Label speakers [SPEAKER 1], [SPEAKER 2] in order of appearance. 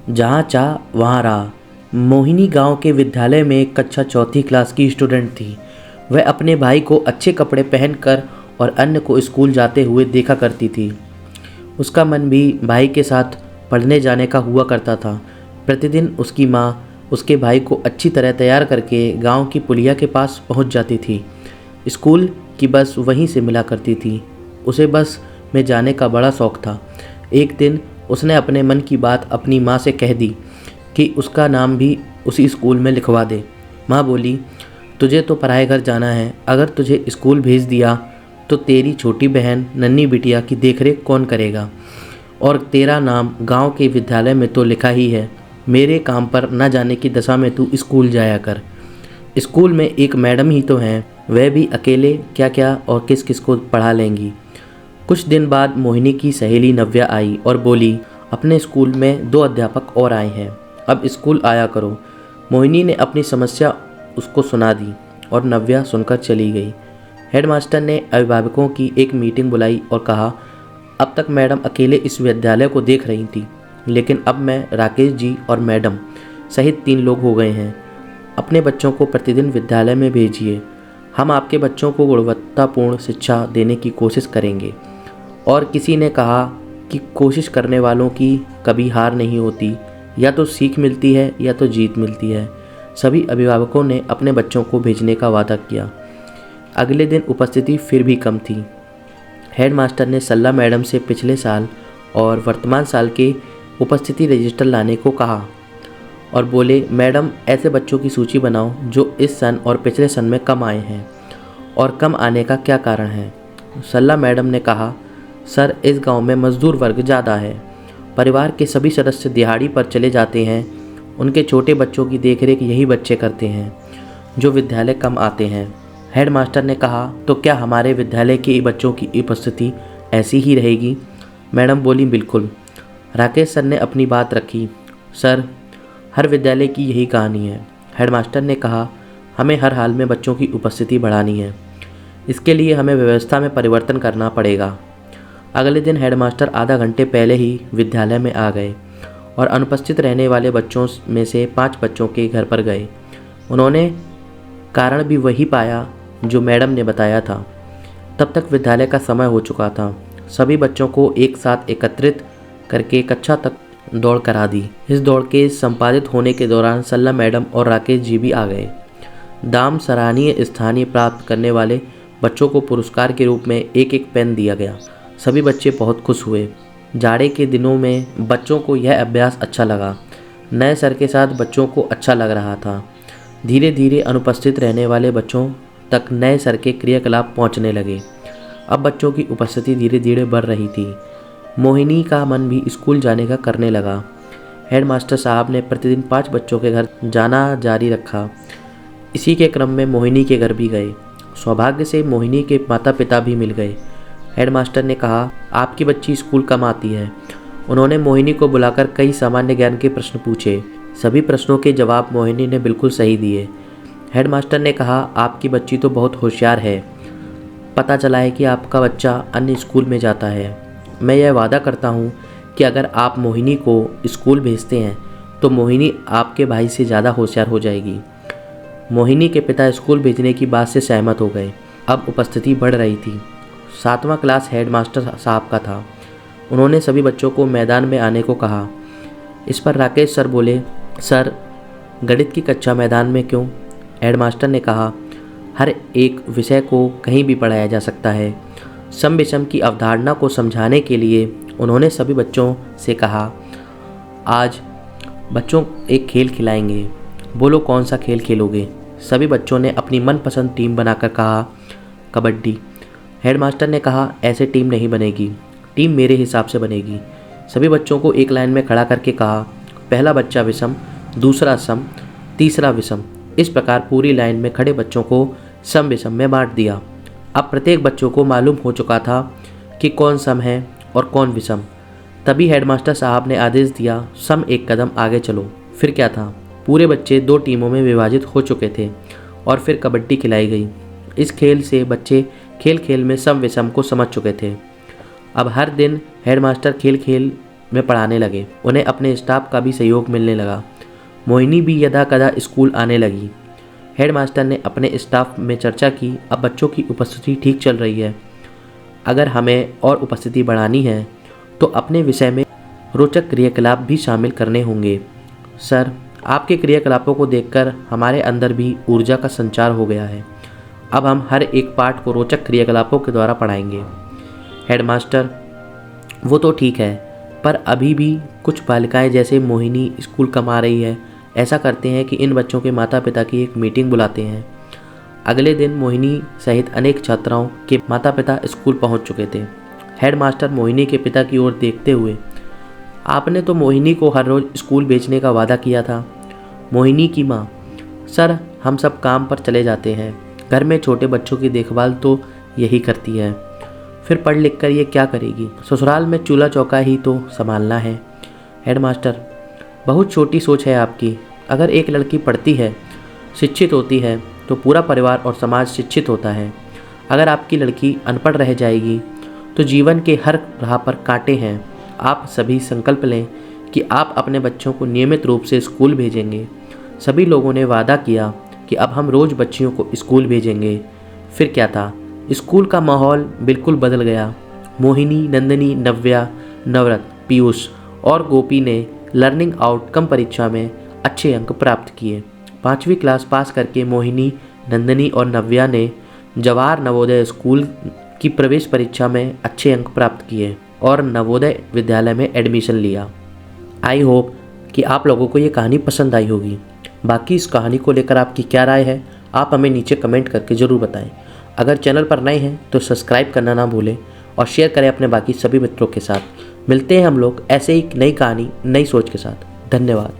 [SPEAKER 1] जहाँ चाह वहाँ राह। मोहिनी गांव के विद्यालय में कक्षा चौथी क्लास की स्टूडेंट थी। वह अपने भाई को अच्छे कपड़े पहनकर और अन्य को स्कूल जाते हुए देखा करती थी। उसका मन भी भाई के साथ पढ़ने जाने का हुआ करता था। प्रतिदिन उसकी माँ उसके भाई को अच्छी तरह तैयार करके गांव की पुलिया के पास पहुंच जाती थी। स्कूल की बस वहीं से मिला करती थी। उसे बस में जाने का बड़ा शौक था। एक दिन उसने अपने मन की बात अपनी माँ से कह दी कि उसका नाम भी उसी स्कूल में लिखवा दे। माँ बोली, तुझे तो पराए घर जाना है, अगर तुझे स्कूल भेज दिया तो तेरी छोटी बहन नन्ही बिटिया की देखरेख कौन करेगा? और तेरा नाम गांव के विद्यालय में तो लिखा ही है। मेरे काम पर न जाने की दशा में तू स्कूल जाया कर। स्कूल में एक मैडम ही तो हैं, वह भी अकेले क्या क्या और किस किस को पढ़ा लेंगी। कुछ दिन बाद मोहिनी की सहेली नव्या आई और बोली, अपने स्कूल में 2 अध्यापक और आए हैं, अब स्कूल आया करो। मोहिनी ने अपनी समस्या उसको सुना दी और नव्या सुनकर चली गई। हेडमास्टर ने अभिभावकों की एक मीटिंग बुलाई और कहा, अब तक मैडम अकेले इस विद्यालय को देख रही थी, लेकिन अब मैं, राकेश जी और मैडम सहित 3 लोग हो गए हैं। अपने बच्चों को प्रतिदिन विद्यालय में भेजिए। हम आपके बच्चों को गुणवत्तापूर्ण शिक्षा देने की कोशिश करेंगे। और किसी ने कहा कि कोशिश करने वालों की कभी हार नहीं होती, या तो सीख मिलती है या तो जीत मिलती है। सभी अभिभावकों ने अपने बच्चों को भेजने का वादा किया। अगले दिन उपस्थिति फिर भी कम थी। हेडमास्टर ने सल्ला मैडम से पिछले साल और वर्तमान साल के उपस्थिति रजिस्टर लाने को कहा और बोले, मैडम ऐसे बच्चों की सूची बनाओ जो इस सन और पिछले सन में कम आए हैं और कम आने का क्या कारण है। सल्ला मैडम ने कहा, सर इस गांव में मजदूर वर्ग ज़्यादा है। परिवार के सभी सदस्य दिहाड़ी पर चले जाते हैं। उनके छोटे बच्चों की देखरेख यही बच्चे करते हैं जो विद्यालय कम आते हैं। हेडमास्टर ने कहा, तो क्या हमारे विद्यालय के बच्चों की उपस्थिति ऐसी ही रहेगी? मैडम बोली, बिल्कुल। राकेश सर ने अपनी बात रखी, सर हर विद्यालय की यही कहानी है। हेडमास्टर ने कहा, हमें हर हाल में बच्चों की उपस्थिति बढ़ानी है। इसके लिए हमें व्यवस्था में परिवर्तन करना पड़ेगा। अगले दिन हेडमास्टर आधा घंटे पहले ही विद्यालय में आ गए और अनुपस्थित रहने वाले बच्चों में से 5 बच्चों के घर पर गए। उन्होंने कारण भी वही पाया जो मैडम ने बताया था। तब तक विद्यालय का समय हो चुका था। सभी बच्चों को एक साथ एकत्रित करके कक्षा तक दौड़ करा दी। इस दौड़ के संपादित होने के दौरान सल्ला मैडम और राकेश जी भी आ गए। दाम सराहनीय स्थानीय प्राप्त करने वाले बच्चों को पुरस्कार के रूप में एक पेन दिया गया। सभी बच्चे बहुत खुश हुए। जाड़े के दिनों में बच्चों को यह अभ्यास अच्छा लगा। नए सर के साथ बच्चों को अच्छा लग रहा था। धीरे धीरे अनुपस्थित रहने वाले बच्चों तक नए सर के क्रियाकलाप पहुंचने लगे। अब बच्चों की उपस्थिति धीरे धीरे बढ़ रही थी। मोहिनी का मन भी स्कूल जाने का करने लगा। हेडमास्टर साहब ने प्रतिदिन 5 बच्चों के घर जाना जारी रखा। इसी के क्रम में मोहिनी के घर भी गए। सौभाग्य से मोहिनी के माता पिता भी मिल गए। हेडमास्टर ने कहा, आपकी बच्ची स्कूल कम आती है। उन्होंने मोहिनी को बुलाकर कई सामान्य ज्ञान के प्रश्न पूछे। सभी प्रश्नों के जवाब मोहिनी ने बिल्कुल सही दिए। हेडमास्टर ने कहा, आपकी बच्ची तो बहुत होशियार है। पता चला है कि आपका बच्चा अन्य स्कूल में जाता है। मैं यह वादा करता हूँ कि अगर आप मोहिनी को स्कूल भेजते हैं तो मोहिनी आपके भाई से ज़्यादा होशियार हो जाएगी। मोहिनी के पिता स्कूल भेजने की बात से सहमत हो गए। अब उपस्थिति बढ़ रही थी। 7वां क्लास हेडमास्टर साहब का था। उन्होंने सभी बच्चों को मैदान में आने को कहा। इस पर राकेश सर बोले, सर गणित की कक्षा मैदान में क्यों? हेडमास्टर ने कहा, हर एक विषय को कहीं भी पढ़ाया जा सकता है। सम विषम की अवधारणा को समझाने के लिए उन्होंने सभी बच्चों से कहा, आज बच्चों एक खेल खिलाएंगे। बोलो कौन सा खेल खेलोगे? सभी बच्चों ने अपनी मनपसंद टीम बनाकर कहा, कबड्डी। हेडमास्टर ने कहा, ऐसे टीम नहीं बनेगी, टीम मेरे हिसाब से बनेगी। सभी बच्चों को एक लाइन में खड़ा करके कहा, पहला बच्चा विषम, दूसरा सम, तीसरा विषम। इस प्रकार पूरी लाइन में खड़े बच्चों को सम विषम में बांट दिया। अब प्रत्येक बच्चों को मालूम हो चुका था कि कौन सम है और कौन विषम। तभी हेडमास्टर साहब ने आदेश दिया, सम एक कदम आगे चलो। फिर क्या था, पूरे बच्चे 2 टीमों में विभाजित हो चुके थे और फिर कबड्डी खिलाई गई। इस खेल से बच्चे खेल खेल में सम विषम को समझ चुके थे। अब हर दिन हेडमास्टर खेल खेल में पढ़ाने लगे। उन्हें अपने स्टाफ का भी सहयोग मिलने लगा। मोहिनी भी यदाकदा स्कूल आने लगी। हेडमास्टर ने अपने स्टाफ में चर्चा की, अब बच्चों की उपस्थिति ठीक चल रही है। अगर हमें और उपस्थिति बढ़ानी है तो अपने विषय में रोचक क्रियाकलाप भी शामिल करने होंगे। सर, आपके क्रियाकलापों को देखकर हमारे अंदर भी ऊर्जा का संचार हो गया है। अब हम हर एक पाठ को रोचक क्रियाकलापों के द्वारा पढ़ाएंगे। हेडमास्टर, वो तो ठीक है, पर अभी भी कुछ बालिकाएं जैसे मोहिनी स्कूल कम आ रही है। ऐसा करते हैं कि इन बच्चों के माता पिता की एक मीटिंग बुलाते हैं। अगले दिन मोहिनी सहित अनेक छात्राओं के माता पिता स्कूल पहुंच चुके थे। हेडमास्टर मोहिनी के पिता की ओर देखते हुए, आपने तो मोहिनी को हर रोज़ स्कूल भेजने का वादा किया था। मोहिनी की माँ, सर, हम सब काम पर चले जाते हैं। घर में छोटे बच्चों की देखभाल तो यही करती है, फिर पढ़ लिख कर ये क्या करेगी? ससुराल में चूल्हा चौका ही तो संभालना है। हेडमास्टर, बहुत छोटी सोच है आपकी। अगर एक लड़की पढ़ती है, शिक्षित होती है, तो पूरा परिवार और समाज शिक्षित होता है। अगर आपकी लड़की अनपढ़ रह जाएगी तो जीवन के हर राह पर कांटे हैं। आप सभी संकल्प लें कि आप अपने बच्चों को नियमित रूप से स्कूल भेजेंगे। सभी लोगों ने वादा किया कि अब हम रोज़ बच्चियों को स्कूल भेजेंगे। फिर क्या था, स्कूल का माहौल बिल्कुल बदल गया। मोहिनी, नंदिनी, नव्या, नवरत, पीयूष और गोपी ने लर्निंग आउटकम परीक्षा में अच्छे अंक प्राप्त किए। 5वीं क्लास पास करके मोहिनी, नंदिनी और नव्या ने जवाहर नवोदय स्कूल की प्रवेश परीक्षा में अच्छे अंक प्राप्त किए और नवोदय विद्यालय में एडमिशन लिया। आई होप कि आप लोगों को ये कहानी पसंद आई होगी। बाकी इस कहानी को लेकर आपकी क्या राय है, आप हमें नीचे कमेंट करके ज़रूर बताएं। अगर चैनल पर नए हैं तो सब्सक्राइब करना ना भूलें और शेयर करें अपने बाकी सभी मित्रों के साथ। मिलते हैं हम लोग ऐसे ही नई कहानी, नई सोच के साथ। धन्यवाद।